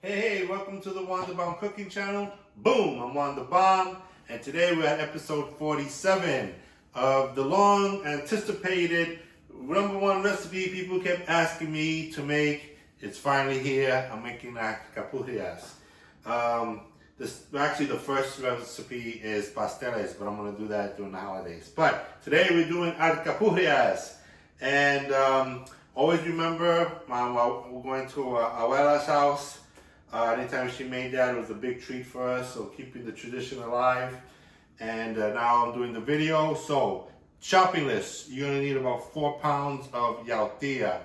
Hey, welcome to the Wanda Bomb Cooking Channel. Boom, I'm Wanda Bomb, and today we're at episode 47 of the long anticipated #1 recipe people kept asking me to make. It's finally here. I'm making Alcapurrias. Actually the first recipe is pasteles, but I'm gonna do that during the holidays. But today we're doing Alcapurrias, and always remember, we're going to abuela's house. Anytime she made that, it was a big treat for us, so keeping the tradition alive. And now I'm doing the video. So, shopping list, you're gonna need about 4 pounds of yautia.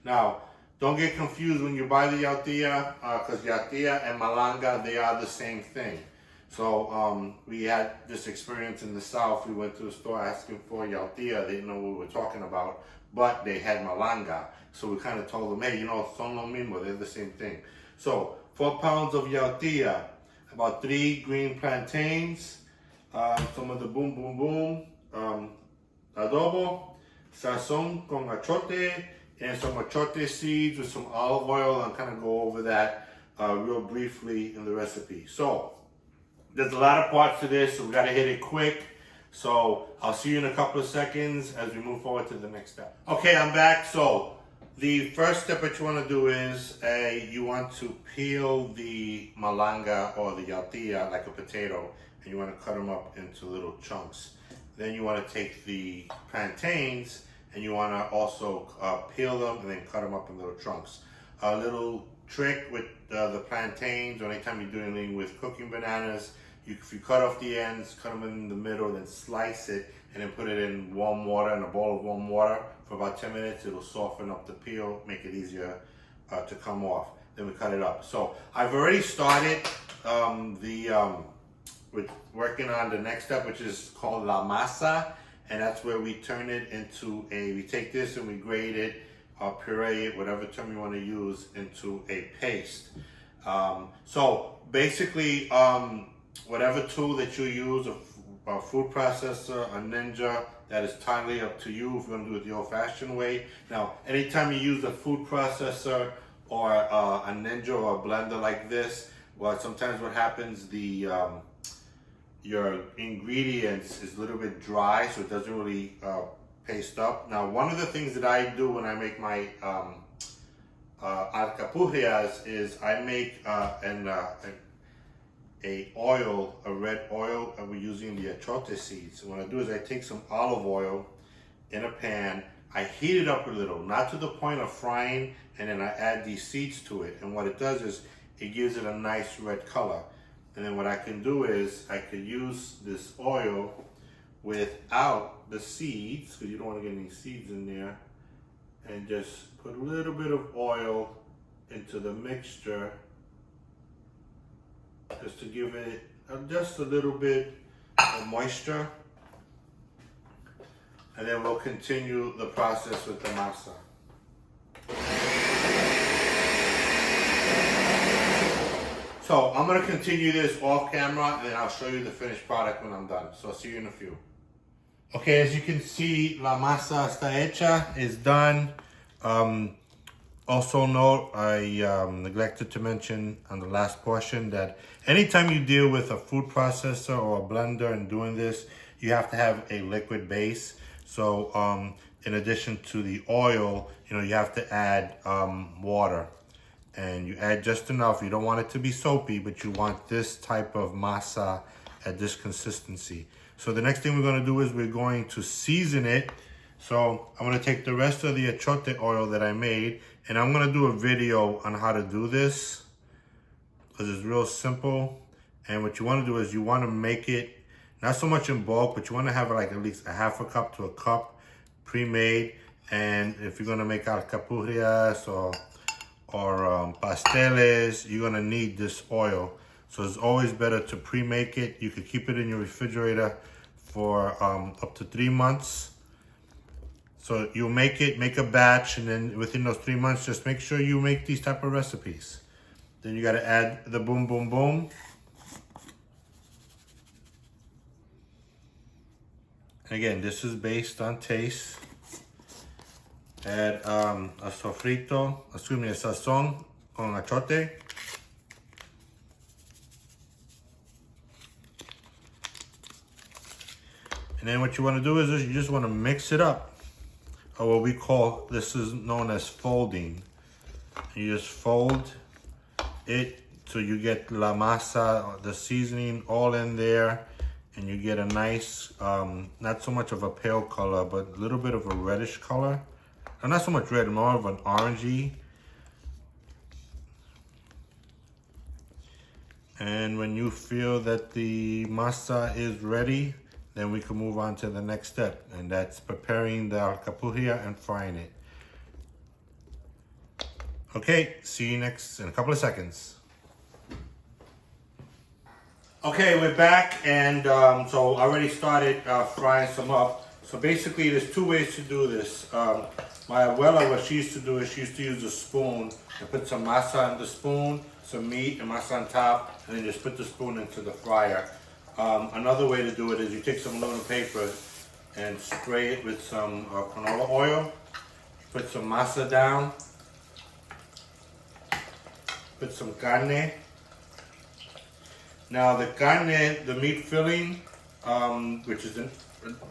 Now, don't get confused when you buy the yautia, because yautia and malanga, they are the same thing. So, we had this experience in the South. We went to the store asking for yautia. They didn't know what we were talking about, but they had malanga. So we kind of told them, hey, son lo mismo, they're the same thing. So, 4 pounds of yautia, about 3 green plantains, some of the boom boom boom, adobo, Sazon con achiote, and some achiote seeds with some olive oil. I'll kind of go over that real briefly in the recipe. So, there's a lot of parts to this, so we gotta hit it quick. So, I'll see you in a couple of seconds as we move forward to the next step. Okay, I'm back. So, the first step that you want to do is you want to peel the malanga or the yautia like a potato, and you want to cut them up into little chunks. Then you want to take the plantains and you want to also peel them and then cut them up in little chunks. A little trick with the plantains, or anytime you're doing anything with cooking bananas, if you cut off the ends, cut them in the middle, then slice it, and then put it in warm water, in a bowl of warm water for about 10 minutes. It'll soften up the peel, make it easier to come off. Then we cut it up. So I've already started with working on the next step, which is called la masa, and that's where we turn it into we take this and we grate it, puree it, whatever term you want to use, into a paste. So basically, whatever tool that you use, a food processor, a Ninja, that is entirely up to you if you're going to do it the old-fashioned way. Now, anytime you use a food processor or a Ninja or a blender like this, well, sometimes what happens, your ingredients is a little bit dry, so it doesn't really paste up. Now, one of the things that I do when I make my alcapurrias is I make a red oil, and we're using the achiote seeds. So what I do is I take some olive oil in a pan, I heat it up a little, not to the point of frying, and then I add these seeds to it. And what it does is it gives it a nice red color. And then what I can do is I could use this oil without the seeds, because you don't want to get any seeds in there, and just put a little bit of oil into the mixture, just to give it just a little bit of moisture, and then we'll continue the process with the masa. So I'm going to continue this off camera, and then I'll show you the finished product when I'm done. So I'll see you in a few. Okay, as you can see, la masa está hecha, is done. Also note, I neglected to mention on the last portion that anytime you deal with a food processor or a blender and doing this, you have to have a liquid base. So in addition to the oil, you have to add water. And you add just enough. You don't want it to be soapy, but you want this type of masa at this consistency. So the next thing we're going to do is we're going to season it. So I'm going to take the rest of the achiote oil that I made, and I'm going to do a video on how to do this, because it's real simple. And what you want to do is you want to make it not so much in bulk, but you want to have like at least a half a cup to a cup pre-made. And if you're going to make alcapurrias or pasteles, you're going to need this oil. So it's always better to pre-make it. You could keep it in your refrigerator for up to 3 months. So you make a batch, and then within those 3 months, just make sure you make these type of recipes. Then you got to add the boom boom boom. And again, this is based on taste. Add a sazon con achiote. And then what you want to do is you just want to mix it up, or what we call, this is known as folding. You just fold it so you get la masa, the seasoning all in there, and you get a nice, not so much of a pale color, but a little bit of a reddish color. And not so much red, more of an orangey. And when you feel that the masa is ready, then we can move on to the next step, and that's preparing the alcapurria and frying it. Okay, see you next in a couple of seconds. Okay, we're back, and so I already started frying some up. So basically, there's two ways to do this. My abuela, what she used to do is she used to use a spoon and put some masa on the spoon, some meat and masa on top, and then just put the spoon into the fryer. Another way to do it is you take some aluminum paper and spray it with some canola oil, put some masa down, put some carne. Now the carne, the meat filling, which is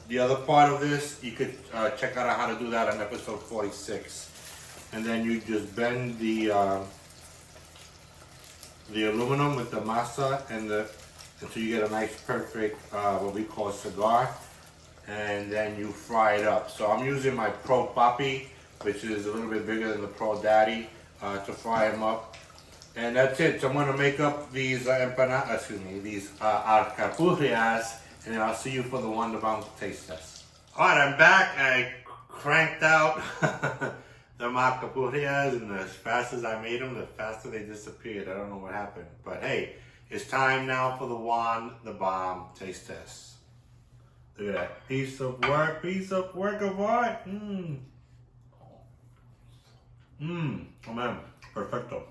the other part of this, you could check out how to do that on episode 46. And then you just bend the aluminum with the masa until you get a nice perfect, what we call a cigar. And then you fry it up. So I'm using my Pro Papi, which is a little bit bigger than the Pro Daddy, to fry them up. And that's it. So I'm going to make up these these alcapurrias, and then I'll see you for the Wonder Bomb taste test. All right, I'm back. I cranked out the alcapurrias, and as fast as I made them, the faster they disappeared. I don't know what happened, but hey, it's time now for the Wonder Bomb taste test. Look at that piece of work of art. Oh man, perfecto.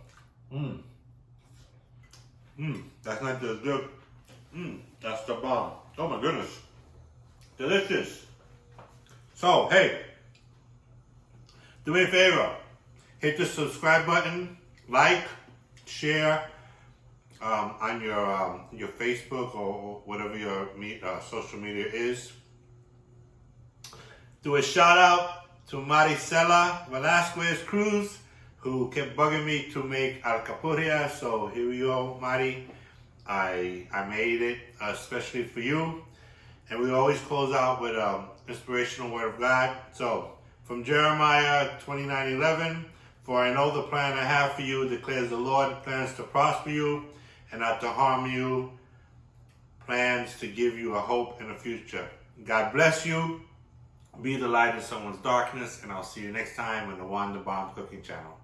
That's not just good. That's the bomb. Oh my goodness. Delicious. So, hey, do me a favor. Hit the subscribe button, like, share on your Facebook or whatever your social media is. Do a shout out to Maricela Velasquez Cruz, who kept bugging me to make alcapurria. So here we go, Mari. I made it especially for you. And we always close out with inspirational word of God. So from Jeremiah 29:11, for I know the plan I have for you, declares the Lord, plans to prosper you and not to harm you, plans to give you a hope and a future. God bless you. Be the light in someone's darkness, and I'll see you next time on the Wonder Bomb Cooking Channel.